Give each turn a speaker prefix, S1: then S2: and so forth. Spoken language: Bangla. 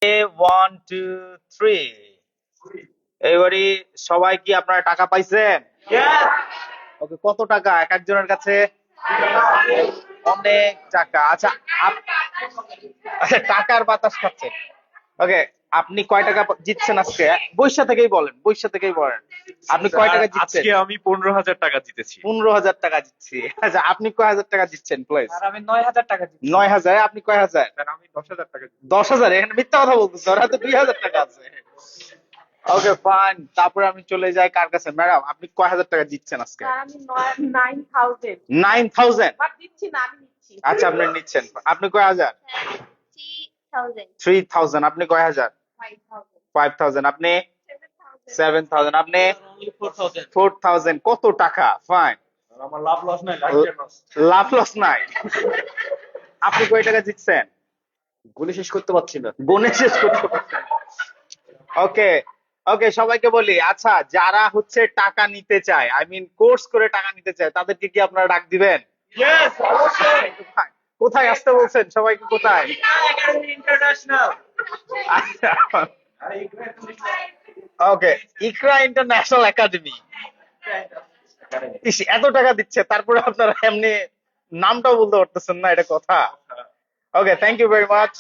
S1: One two three. এইবারই সবাই কি আপনারা টাকা পাইছেন? ওকে, কত টাকা এক একজনের কাছে? অনেক টাকা। আচ্ছা, আচ্ছা, টাকার বাতাস খাচ্ছেন। ওকে, আপনি কয় টাকা জিতছেন আজকে? বৈশা থেকেই বলেন, বৈশা থেকেই বলেন। আপনি কয় টাকা জিতছেন?
S2: আজকে আমি 15,000 টাকা জিতেছি।
S1: 15,000 টাকা জিতছি। আচ্ছা, আপনি কয় হাজার টাকা জিতছেন প্লিজ?
S3: আর আমি 9,000 টাকা দিচ্ছি।
S1: 9,000। আপনি কয় হাজার?
S2: স্যার আমি 10,000 টাকা জিতেছি।
S1: 10,000? এখানে মিথ্যা কথা বলতেছে, ওর হাতে 2,000 টাকা আছে। ওকে ফাইন, তারপরে আমি চলে যাই কার কাছে? ম্যাডাম, আপনি কয় হাজার টাকা জিতছেন আজকে?
S4: স্যার আমি 9,000
S1: 9,000?
S4: বাট দিচ্ছি না, আমি নিচ্ছি।
S1: আচ্ছা, আপনি নিচ্ছেন। আপনি কয় হাজার?
S4: 3,000
S1: 3,000। আপনি কয় হাজার?
S4: 5,000
S1: 5,000। আপনি
S4: 7,000
S1: 7,000। আপনি 4,000। কত টাকা? ফাইন,
S2: আমার লাভ লস নাই,
S1: লাভ লস নাই। আপনি কয় টাকা জিতছেন?
S2: গুলি শেষ করতে পারছি না।
S1: গুণে শেষ করতে পারছেন? ওকে, ওকে, সবাইকে বলি, আচ্ছা যারা হচ্ছে টাকা নিতে চায়, আই মিন কোর্স করে টাকা নিতে চায়, তাদেরকে কি আপনারা ডাক দিবেন?
S2: ইয়েস, অবশ্যই।
S1: কোথায় আসতে বলছেন সবাইকে? কোথায়?
S2: ইন্টারন্যাশনাল।
S1: আচ্ছা, ওকে, ইকরা ইন্টারন্যাশনাল একাডেমি। ইস, এত টাকা দিচ্ছে তারপরে আপনারা এমনি নামটাও বলতে পারতেছেন না, এটা কথা? ওকে, থ্যাংক ইউ ভেরি মাচ।